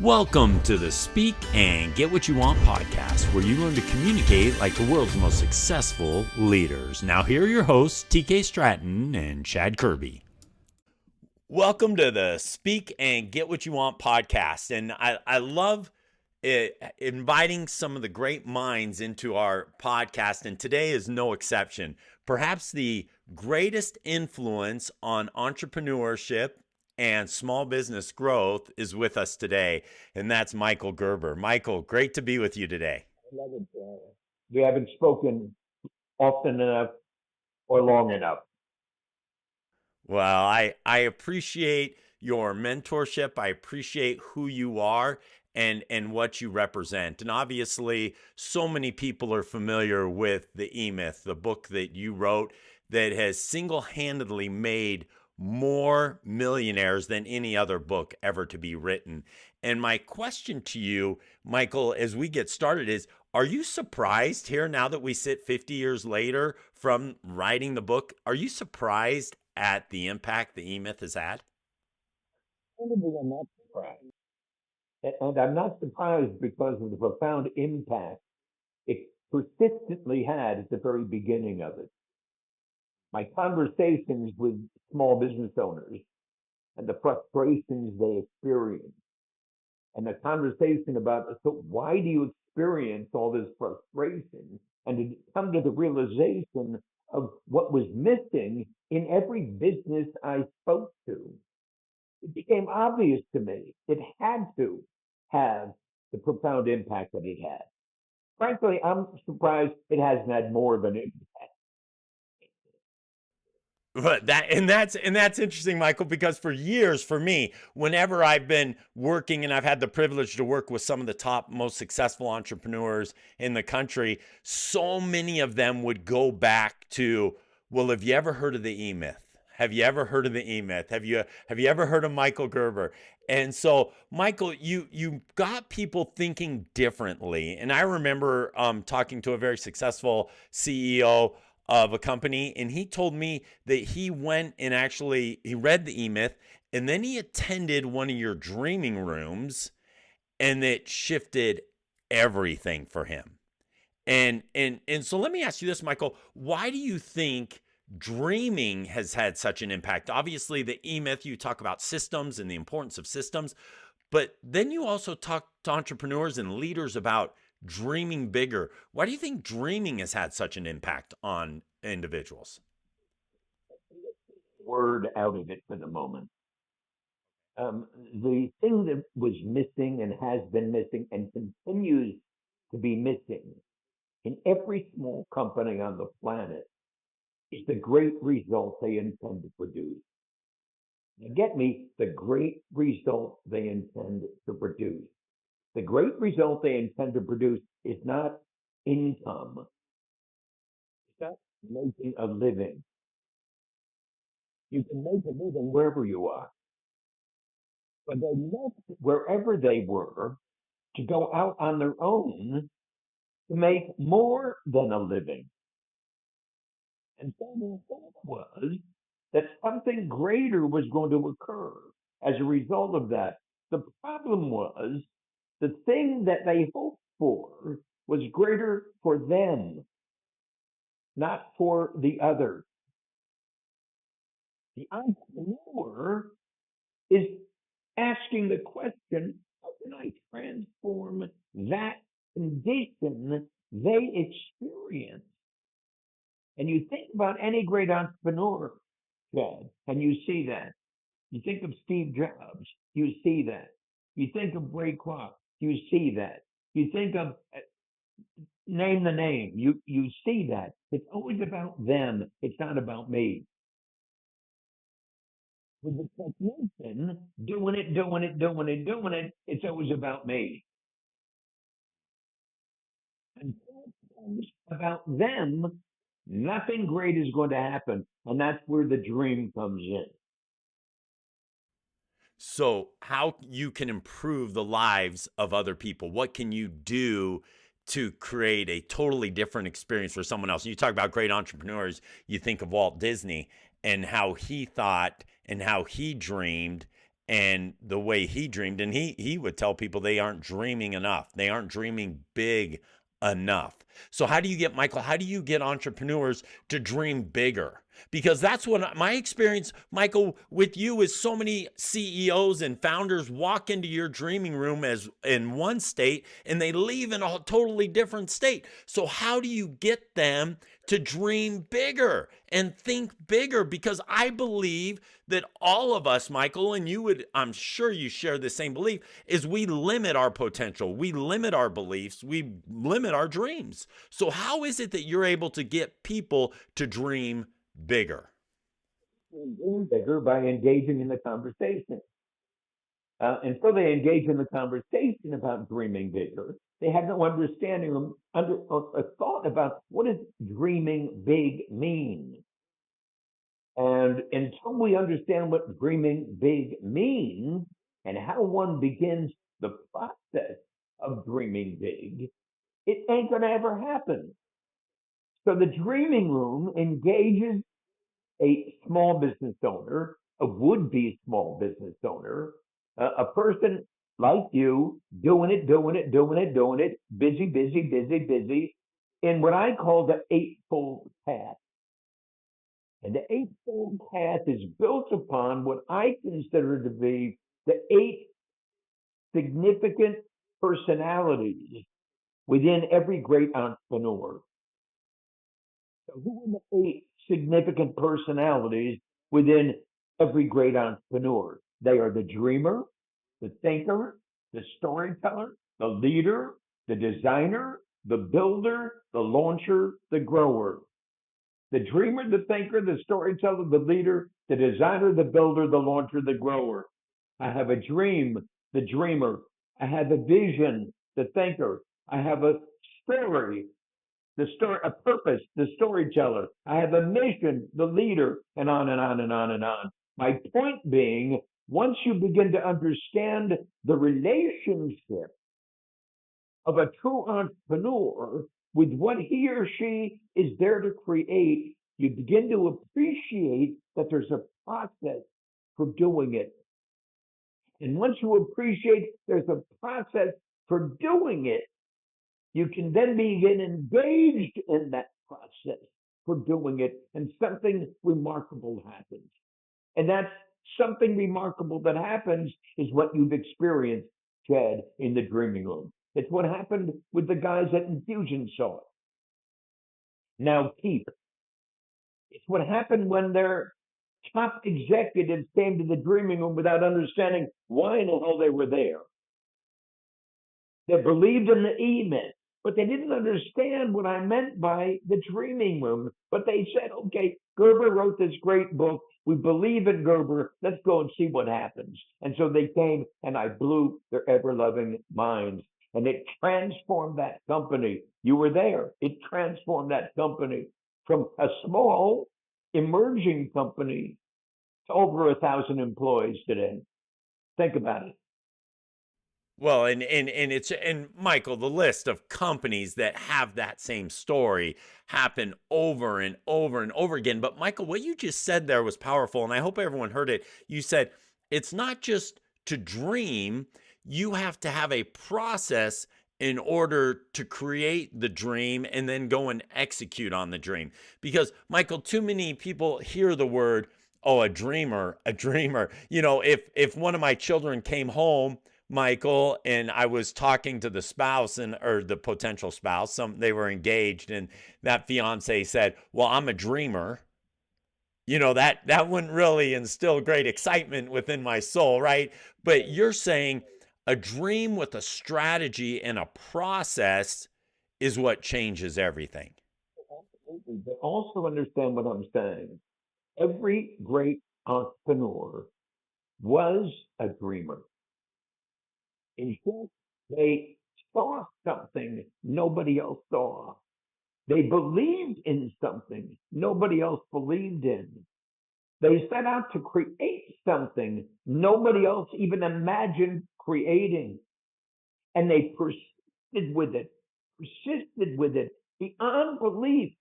Welcome to the Speak and Get What You Want podcast, where you learn to communicate like the world's most successful leaders. Now, here are your hosts, TK Stratton and Chad Kirby. Welcome to the Speak and Get What You Want podcast. And I love inviting some of the great minds into our podcast, and today is no exception. Perhaps the greatest influence on entrepreneurship and small business growth is with us today, and that's Michael Gerber. Michael, great to be with you today. I love it. We haven't spoken often enough or long enough. Well, I appreciate your mentorship. I appreciate who you are and what you represent. And obviously, so many people are familiar with the E-Myth, the book that you wrote that has single-handedly made more millionaires than any other book ever to be written. And my question to you, Michael, as we get started is, are you surprised here now that we sit 50 years later from writing the book? Are you surprised at the impact the E-Myth has had? Probably I'm not surprised. And I'm not surprised because of the profound impact it persistently had at the very beginning of it. My conversations with small business owners and the frustrations they experience, and the conversation about, so why do you experience all this frustration? And to come to the realization of what was missing in every business I spoke to, it became obvious to me it had to have the profound impact that it had. Frankly, I'm surprised it hasn't had more of an impact. But that's interesting, Michael, because for years, for me, whenever I've been working and I've had the privilege to work with some of the top, most successful entrepreneurs in the country, so many of them would go back to, well, have you ever heard of the E-Myth? Have you ever heard of the E-Myth? Have you ever heard of Michael Gerber? And so, Michael, you got people thinking differently. And I remember talking to a very successful CEO of a company, and he told me that he went and he read the E-Myth, and then he attended one of your dreaming rooms, and it shifted everything for him. And so let me ask you this, Michael, why do you think dreaming has had such an impact? Obviously, the E-Myth, you talk about systems and the importance of systems, but then you also talk to entrepreneurs and leaders about dreaming bigger. Why do you think dreaming has had such an impact on individuals? Word out of it for the moment. The thing that was missing and has been missing and continues to be missing in every small company on the planet is the great result they intend to produce. Now get me, the great result they intend to produce. The great result they intend to produce is not income. It's not making a living. You can make a living wherever you are. But they left wherever they were to go out on their own to make more than a living. And so the thought was that something greater was going to occur as a result of that. The problem was the thing that they hoped for was greater for them, not for the other. The entrepreneur is asking the question, how can I transform that condition they experience? And you think about any great entrepreneur, Chad, and you see that. You think of Steve Jobs, you see that. You think of Ray Kroc, you see that. You think of, name the name, you see that. It's always about them. It's not about me. With the technician doing it, it's always about me. And it's about them, nothing great is going to happen. And that's where the dream comes in. So how you can improve the lives of other people? What can you do to create a totally different experience for someone else? And you talk about great entrepreneurs, you think of Walt Disney and how he thought and how he dreamed and the way he dreamed. And he would tell people they aren't dreaming enough. They aren't dreaming big enough. So how do you get, Michael, how do you get entrepreneurs to dream bigger? Because that's what my experience, Michael, with you is so many CEOs and founders walk into your dreaming room as in one state and they leave in a totally different state. So how do you get them to dream bigger and think bigger? Because I believe that all of us, Michael, and you would, I'm sure you share the same belief, is we limit our potential, we limit our beliefs, we limit our dreams. So how is it that you're able to get people to dream bigger? Dream bigger by engaging in the conversation. And so they engage in the conversation about dreaming bigger. They have no understanding or a thought about what does dreaming big mean. And until we understand what dreaming big means and how one begins the process of dreaming big, it ain't going to ever happen. So the dreaming room engages a small business owner, a would-be small business owner, a person like you, doing it, busy, busy, busy, busy, in what I call the eightfold path. And the eightfold path is built upon what I consider to be the eight significant personalities within every great entrepreneur. So who are the eight significant personalities within every great entrepreneur? They are the dreamer, the thinker, the storyteller, the leader, the designer, the builder, the launcher, the grower. The dreamer, the thinker, the storyteller, the leader, the designer, the builder, the launcher, the grower. I have a dream, the dreamer. I have a vision, the thinker. I have a story, a purpose, the storyteller. I have a mission, the leader, and on and on and on and on. My point being, once you begin to understand the relationship of a true entrepreneur with what he or she is there to create, you begin to appreciate that there's a process for doing it. And once you appreciate there's a process for doing it, you can then begin engaged in that process for doing it, and something remarkable happens. And that's something remarkable that happens is what you've experienced, Chad, in the dreaming room. It's what happened with the guys at Infusionsoft. Now keep. It's what happened when their top executives came to the dreaming room without understanding why in the hell they were there. They believed in the email, but they didn't understand what I meant by the dreaming room. But they said, okay, Gerber wrote this great book. We believe in Gerber. Let's go and see what happens. And so they came and I blew their ever loving minds. And it transformed that company. You were there. It transformed that company from a small emerging company to over 1,000 employees today. Think about it. Well, and it's, and Michael, the list of companies that have that same story happen over and over and over again. But Michael, what you just said there was powerful, and I hope everyone heard it. You said it's not just to dream, you have to have a process in order to create the dream and then go and execute on the dream. Because Michael, too many people hear the word, oh, a dreamer, a dreamer. You know, if one of my children came home, Michael, and I was talking to the spouse and or the potential spouse, they were engaged, and that fiance said, "Well, I'm a dreamer." You know, that wouldn't really instill great excitement within my soul, right? But you're saying a dream with a strategy and a process is what changes everything. But also understand what I'm saying. Every great entrepreneur was a dreamer. In short, they saw something nobody else saw. They believed in something nobody else believed in. They set out to create something nobody else even imagined creating. And they persisted with it beyond belief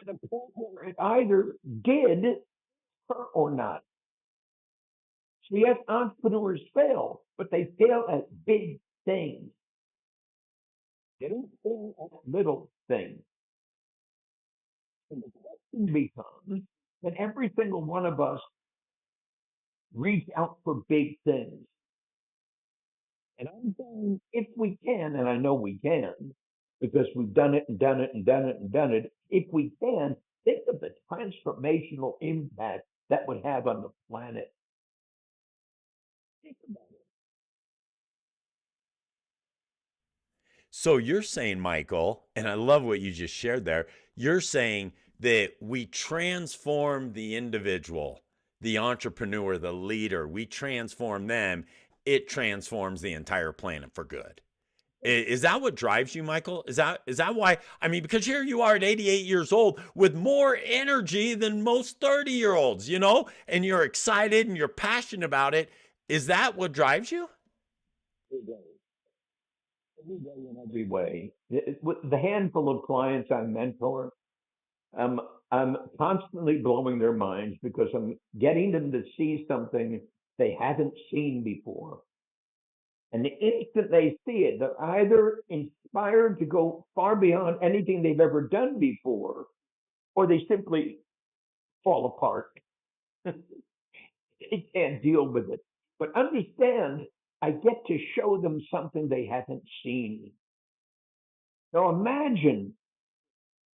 to the point where it either did or not. So yes, entrepreneurs fail, but they fail at big things. They don't fail at little things. And the question becomes, can every single one of us reach out for big things? And I'm saying if we can, and I know we can, because we've done it and done it and done it and done it, if we can, think of the transformational impact that would have on the planet. Think about it. So you're saying, Michael, and I love what you just shared there, you're saying that we transform the individual, the entrepreneur, the leader, we transform them, it transforms the entire planet for good. Is that what drives you, Michael? Is that why? I mean, because here you are at 88 years old with more energy than most 30-year-olds, and you're excited and you're passionate about it. Is that what drives you? Every day in every way. With the handful of clients I mentor, um, I'm constantly blowing their minds because I'm getting them to see something they haven't seen before. And the instant they see it, they're either inspired to go far beyond anything they've ever done before, or they simply fall apart. They can't deal with it. But understand, I get to show them something they haven't seen. Now imagine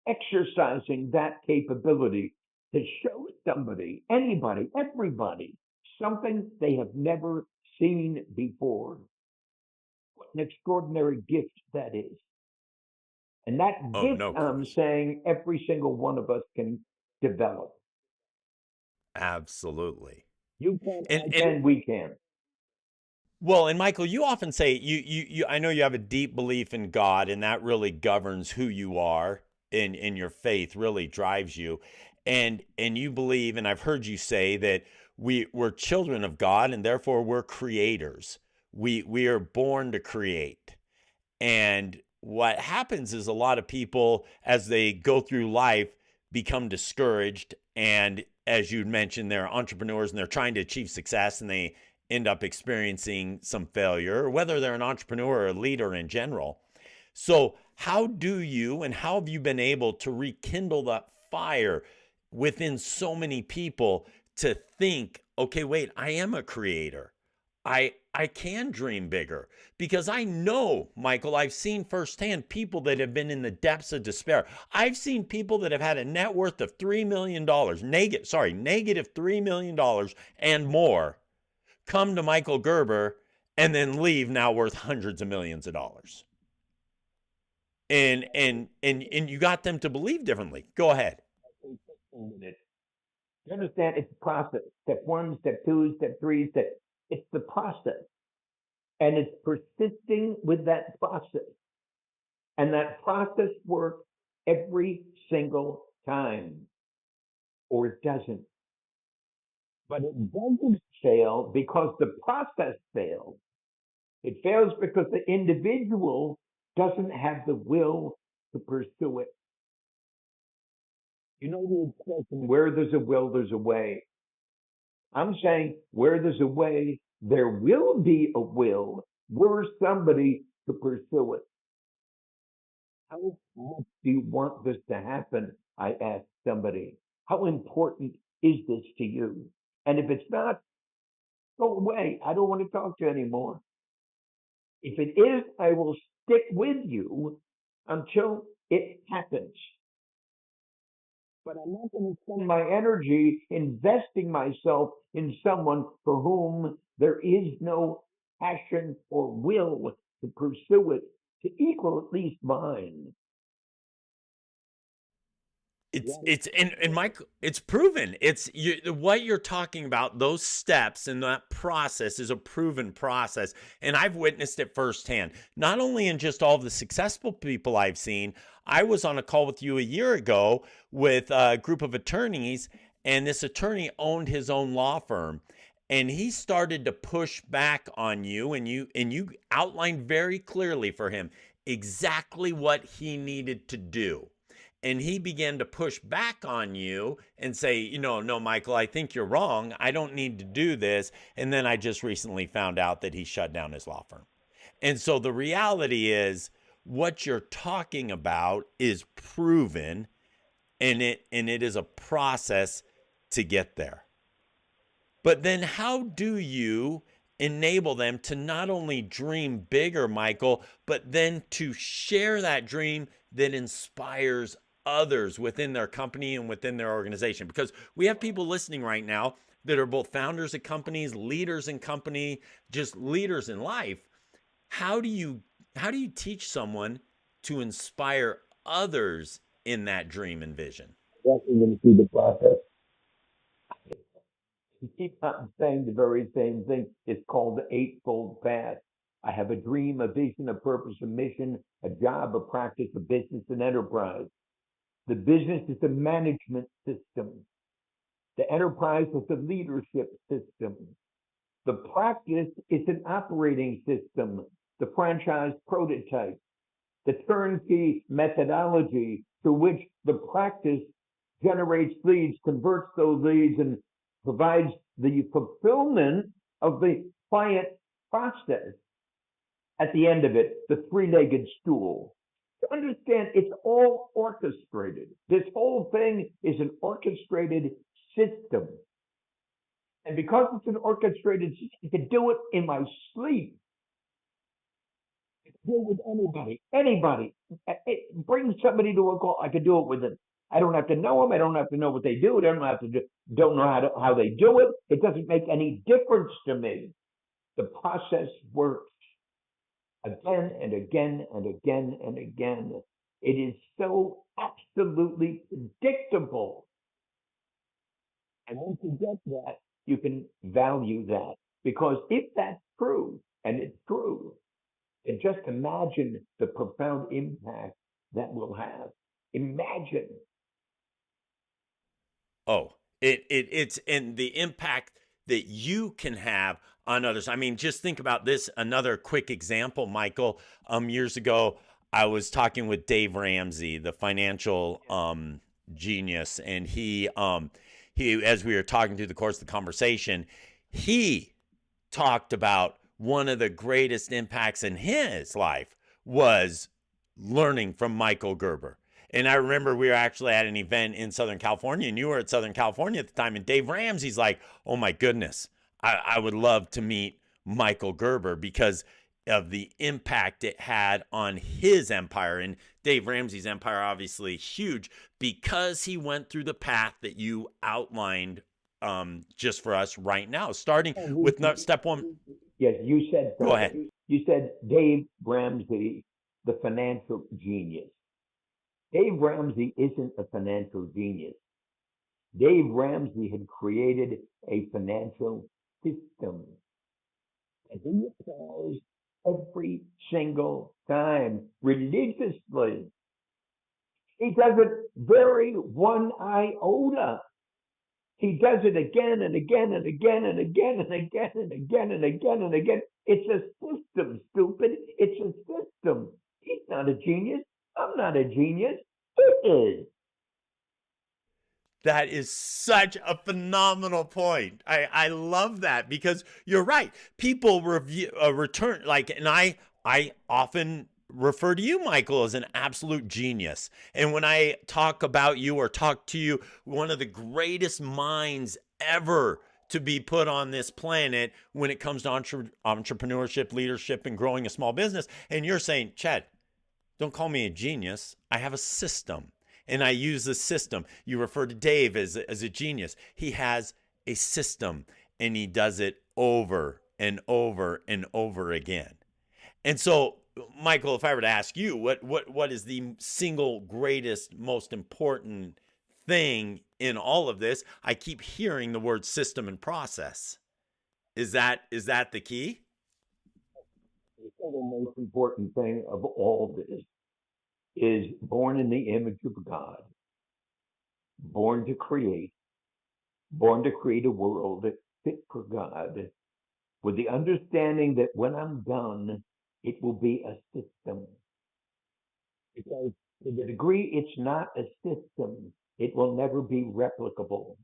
exercising that capability to show somebody, anybody, everybody, something they have never seen before. What an extraordinary gift that is. And that Oh, gift, no I'm question. saying, every single one of us can develop. Absolutely. You can, And I and can, we can. well, and Michael, you often say you I know you have a deep belief in God, and that really governs who you are, in your faith really drives you. And you believe, and I've heard you say that we're children of God, and therefore we're creators. We are born to create. And what happens is a lot of people, as they go through life, become discouraged. And as you mentioned, they're entrepreneurs and they're trying to achieve success and they end up experiencing some failure, whether they're an entrepreneur or a leader in general. So, how do you and how have you been able to rekindle that fire within so many people to think, okay, wait, I am a creator. I can dream bigger because I know, Michael, I've seen firsthand people that have been in the depths of despair. I've seen people that have had a net worth of $3 million, negative $3 million and more, come to Michael Gerber and then leave now worth hundreds of millions of dollars. And you got them to believe differently. Go ahead. You understand? It's a process. Step one, step two, step three, step. It's the process. And it's persisting with that process. And that process works every single time, or it doesn't. But it doesn't fail because the process fails. It fails because the individual doesn't have the will to pursue it. You know the expression, where there's a will, there's a way. I'm saying where there's a way, there will be a will were somebody to pursue it. How much do you want this to happen? I asked somebody. How important is this to you? And if it's not, go away. I don't want to talk to you anymore. If it is, I will stick with you until it happens. But I'm not going to spend my energy investing myself in someone for whom there is no passion or will to pursue it to equal at least mine. And Mike, it's proven. What you're talking about. Those steps and that process is a proven process, and I've witnessed it firsthand. Not only in just all the successful people I've seen. I was on a call with you a year ago with a group of attorneys, and this attorney owned his own law firm, and he started to push back on you, and you outlined very clearly for him exactly what he needed to do. and he began to push back on you and say, no, Michael, I think you're wrong. I don't need to do this. And then I just recently found out that he shut down his law firm. And so the reality is what you're talking about is proven, and it is a process to get there. But then how do you enable them to not only dream bigger, Michael, but then to share that dream that inspires others within their company and within their organization? Because we have people listening right now that are both founders of companies, leaders in company, just leaders in life. How do you teach someone to inspire others in that dream and vision? Walking them through the process. You keep on saying the very same thing. It's called the Eightfold Path. I have a dream, a vision, a purpose, a mission, a job, a practice, a business, an enterprise. The business is a management system. The enterprise is a leadership system. The practice is an operating system, the franchise prototype, the turnkey methodology through which the practice generates leads, converts those leads, and provides the fulfillment of the client process. At the end of it, the three-legged stool. To understand, it's all orchestrated. This whole thing is an orchestrated system. And because it's an orchestrated system, I can do it in my sleep. I can do it with anybody. Anybody. Bring somebody to a call. I can do it with them. I don't have to know them. I don't have to know what they do. I don't know how they do it. It doesn't make any difference to me. The process works again and again and again and again. It is so absolutely predictable. And once you get that, you can value that. Because if that's true, and it's true, and just imagine the profound impact that will have. Imagine. Oh, it's and the impact that you can have on others. I mean, just think about this. Another quick example, Michael. Years ago, I was talking with Dave Ramsey, the financial genius, and he, as we were talking through the course of the conversation, he talked about one of the greatest impacts in his life was learning from Michael Gerber. And I remember we were actually at an event in Southern California, and you were at Southern California at the time. And Dave Ramsey's like, oh my goodness, I would love to meet Michael Gerber because of the impact it had on his empire. And Dave Ramsey's empire, obviously huge, because he went through the path that you outlined just for us right now, starting with step one. Yes, you said Go so. ahead. You said Dave Ramsey, the financial genius. Dave Ramsey isn't a financial genius. Dave Ramsey had created a financial system. And he applies every single time religiously. He does it very one iota. He does it again and again and again and again and again and again and again and again. It's a system, stupid. It's a system. He's not a genius. I'm not a genius. He is. That is such a phenomenal point. I love that because you're right. People return like, and I often refer to you, Michael, as an absolute genius. And when I talk about you or talk to you, one of the greatest minds ever to be put on this planet when it comes to entrepreneurship, leadership, and growing a small business. And you're saying, Chad, don't call me a genius. I have a system and I use the system. You refer to Dave as a genius. He has a system and he does it over and over and over again. And so, Michael, if I were to ask you, what is the single greatest, most important thing in all of this? I keep hearing the word system and process. Is that the key? The single most important thing of all this is born in the image of God, born to create, born to create a world that's fit for God, with the understanding that when I'm done, it will be a system. Because To the degree it's not a system, it will never be replicable.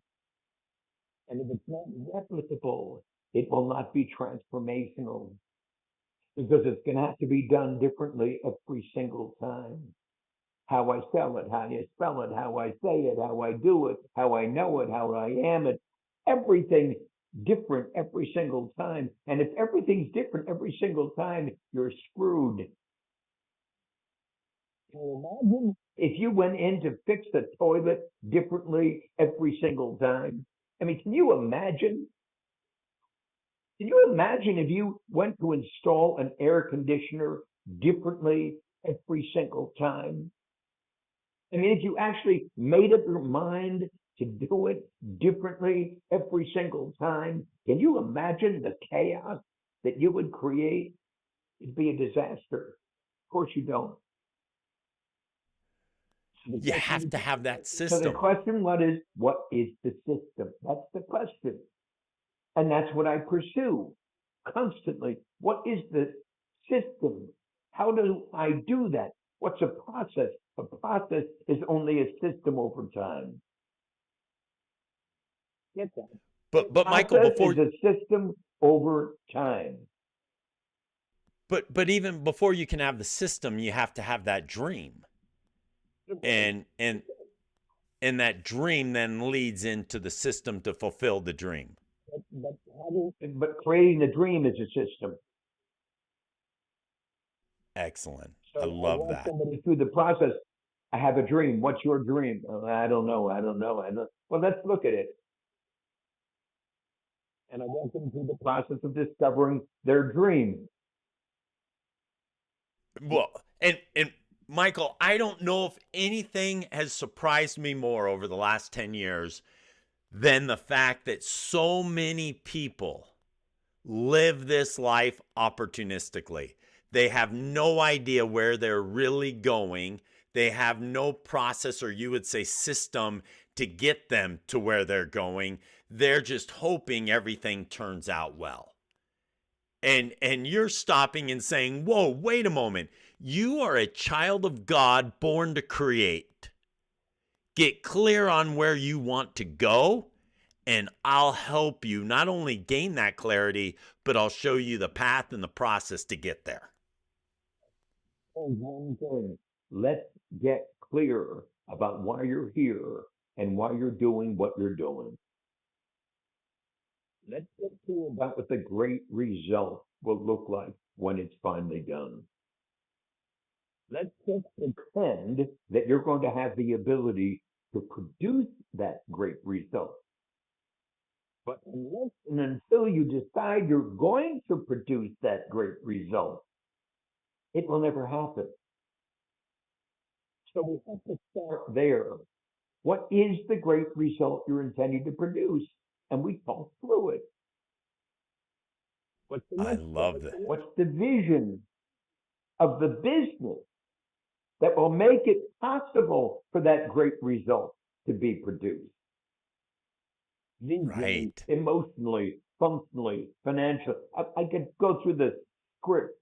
And if it's not replicable, it will not be transformational because it's going to have to be done differently every single time. How I sell it, how you spell it, how I say it, how I do it, how I know it, how I am it. Everything different every single time. And if everything's different every single time, you're screwed. Can you imagine if you went in to fix the toilet differently every single time? I mean, can you imagine? Can you imagine if you went to install an air conditioner differently every single time? I mean, if you actually made up your mind to do it differently every single time, can you imagine the chaos that you would create? It'd be a disaster. Of course, you don't. So the You have question, to have that so the system. question, what is the system? That's the question, and that's what I pursue constantly. What is the system? How do I do that? What's a process? A process is only a system over time. Get that? But Michael, Process is before a system over time. but even before you can have the system, you have to have that dream. And and that dream then leads into the system to fulfill the dream. But creating the dream is a system. Excellent. So I I love walk that. somebody through the process. I have a dream. What's your dream? Oh, I don't know. I don't know. I don't. Well, let's look at it. And I walk them through the process of discovering their dream. Well, and Michael, I don't know if anything has surprised me more over the last 10 years than the fact that so many people live this life opportunistically. They have no idea where they're really going. They have no process, or you would say system, to get them to where they're going. They're just hoping everything turns out well. And you're stopping and saying, "Whoa, wait a moment. You are a child of God born to create. Get clear on where you want to go, and I'll help you not only gain that clarity, but I'll show you the path and the process to get there." One thing. Let's get clear about why you're here and why you're doing what you're doing. Let's get clear about what the great result will look like when it's finally done. Let's just pretend that you're going to have the ability to produce that great result. But unless and until you decide you're going to produce that great result, it will never happen. So we have to start there. What is the great result you're intending to produce? And we talk through it. What's the I next step? love that. What's the vision of the business that will make it possible for that great result to be produced? Visually, Right. emotionally, functionally, financially. I could go through the script,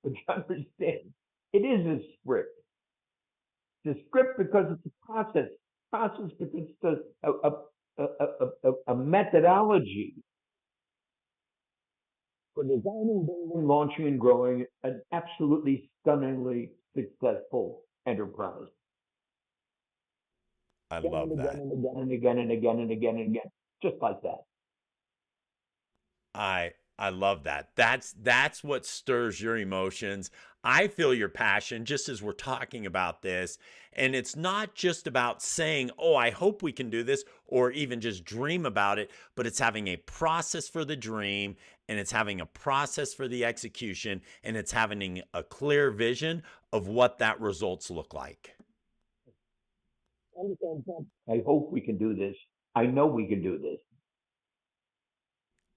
but you understand, it is a script. It's a script because it's a process because it's a methodology for designing, building, launching, and growing an absolutely stunningly successful enterprise. I Again and love again that. and again and again and again and again and again, just like that. I love that. That's what stirs your emotions. I feel your passion just as we're talking about this. And it's not just about saying, "Oh, I hope we can do this," or even just dream about it, but it's having a process for the dream, and it's having a process for the execution, and it's having a clear vision of what that results look like. I hope we can do this. I know we can do this.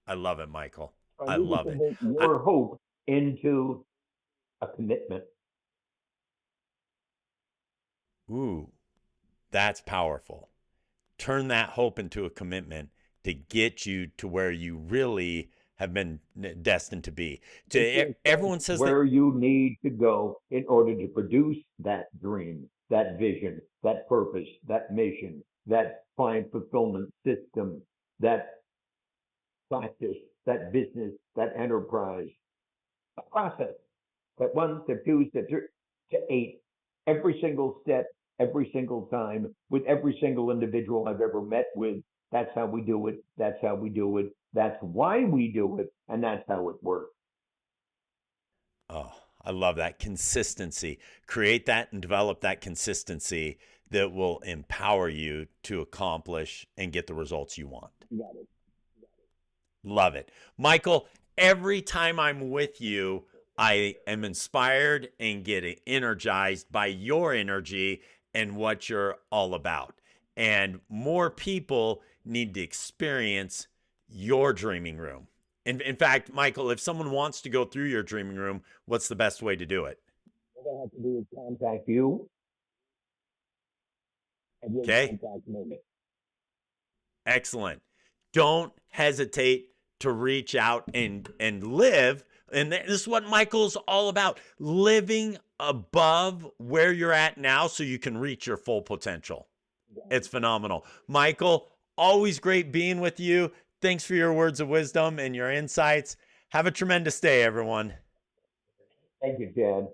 I love it, Michael. I I need to love it. convert I, your hope into a commitment. ooh, that's powerful. Turn that hope into a commitment to get you to where you really have been destined to be. Get yourself Everyone says that, where you need to go in order to produce that dream. that vision, that purpose, that mission, that client fulfillment system, that practice, that business, that enterprise, a process, that 1, step 2, step 3, to 8, every single step, every single time, with every single individual I've ever met with. That's how we do it. That's how we do it. That's why we do it. And that's how it works. Oh, I love that consistency. Create that and develop that consistency that will empower you to accomplish and get the results you want. You got it. Love it. Michael, every time I'm with you, I am inspired and get energized by your energy and what you're all about. And more people need to experience your dreaming room. In fact, Michael, if someone wants to go through your dreaming room, what's the best way to do it? All they have to do is contact you, and you'll Okay? contact me. Excellent. Don't hesitate to reach out and live. And this is what Michael's all about, living above where you're at now so you can reach your full potential. It's phenomenal. Michael, always great being with you. Thanks for your words of wisdom and your insights. Have a tremendous day, everyone. Thank you, Chad.